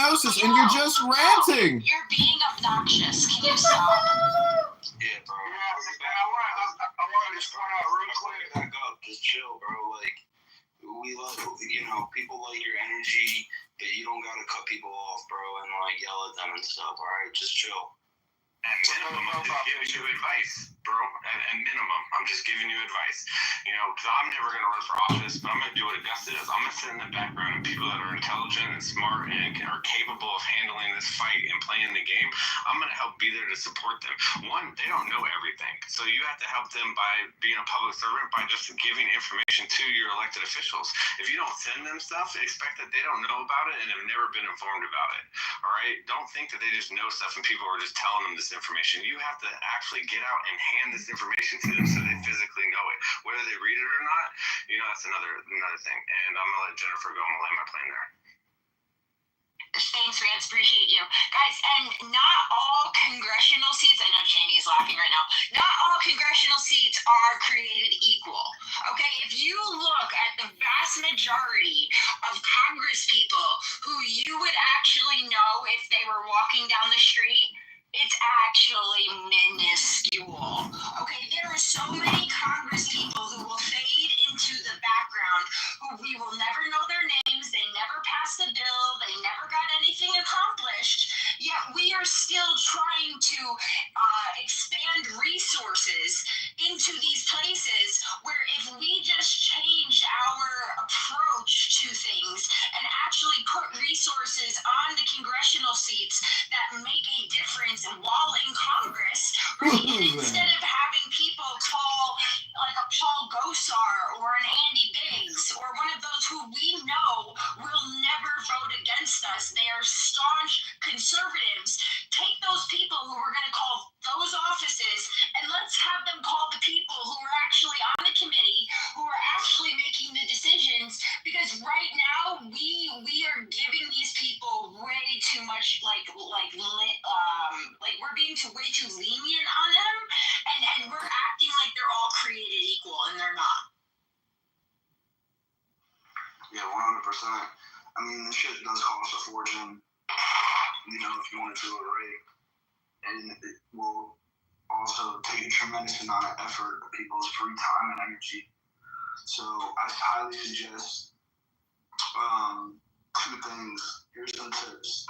diagnosis, and you're just ranting. You're being obnoxious. Can you stop? Yeah, bro. I want to just point out real quick. Back up. Just chill, bro. Like, we love, people like your energy, but you don't got to cut people off, bro, and, like, yell at them and stuff, all right? Just chill. At minimum, I'm just giving you advice, bro. At minimum, I'm just giving you advice. Because I'm never going to run for office, but I'm going to do what Augusta does. I'm going to sit in the background of people that are intelligent and smart and are capable of handling this fight and playing the game. I'm going to help be there to support them. One, they don't know everything. So you have to help them by being a public servant, by just giving information to your elected officials. If you don't send them stuff, expect that they don't know about it and have never been informed about it. All right? Don't think that they just know stuff and people are just telling them this information. You have to actually get out and hand this information to them so they physically know it. Whether they read it or not, that's another thing. And I'm going to let Jennifer go. I'm going to land my plane there. Thanks, Rance. Appreciate you. Guys, and not all congressional seats, I know Chaney's laughing right now, not all congressional seats are created equal. Okay, if you look at the vast majority of Congress people who you would actually know if they were walking down the street, it's actually minuscule. Okay, there are so many Congress people who will fade into the background, who we will never know their names, they never passed a bill, they never got anything accomplished, yet we are still trying to expand resources into these places where if we just change our approach to things and actually put resources on the congressional seats that make a difference while in Congress, right? And instead of having people tall like a Paul Gosar or an Andy Biggs or one of those who we know will never vote against us, they are staunch conservatives, take those people who are going to call those offices and let's have them call the people who are actually on the committee, who are actually making the decisions, because right now we are giving these people way too much like we're being way too lenient on them, and we're acting like they're all created equal, and they're not. Yeah, 100%. I mean, this shit does cost a fortune, if you want to do it right. And it will also take a tremendous amount of effort of people's free time and energy. So I highly suggest two things. Here's some tips.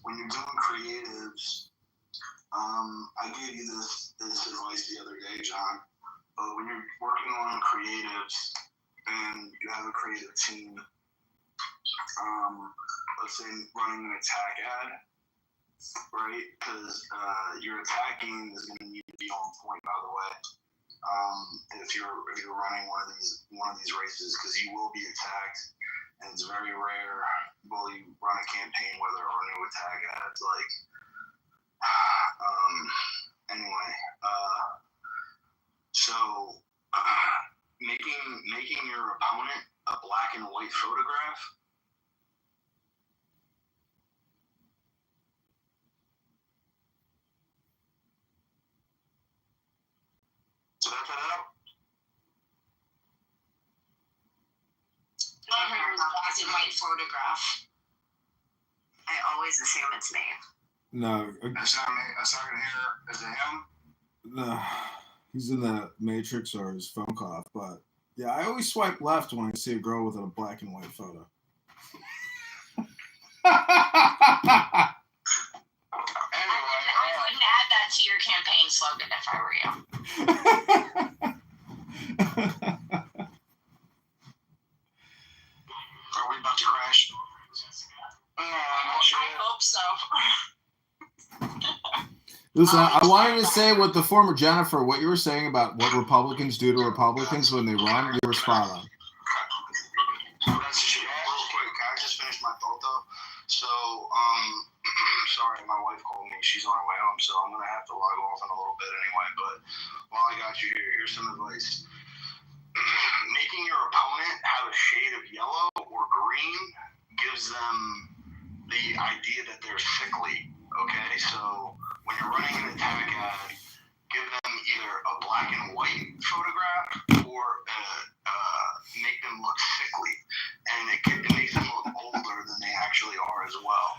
When you're doing creatives, I gave you this advice the other day, John. But when you're working on creatives and you have a creative team, let's say running an attack ad, right? Because your attacking is going to need to be on point, by the way. If you're running one of these races, because you will be attacked, and it's very rare will you run a campaign where there are no attack ads. So making your opponent a black and white photograph. Did I cut it out? Black and white photograph. I always assume it's me. No. That's not me. That's not gonna hear. Is it him? No. He's in the Matrix or his phone cut off. But yeah, I always swipe left when I see a girl with a black and white photo. Anyway, I wouldn't add that to your campaign slogan if I were you. Are we about to crash? I hope so. Listen, I wanted to say what the former Jennifer, what you were saying about what Republicans do to Republicans when they run, you were spot on. Real quick, can I just finish my thought though? So, sorry, my wife called me. She's on her way home, so I'm gonna have to log off in a little bit anyway. But while I got you here, here's some advice. Making your opponent have a shade of yellow or green gives them the idea that they're sickly. Okay, so when you're running an attack ad, give them either a black and white photograph or make them look sickly, and it makes them look older than they actually are as well.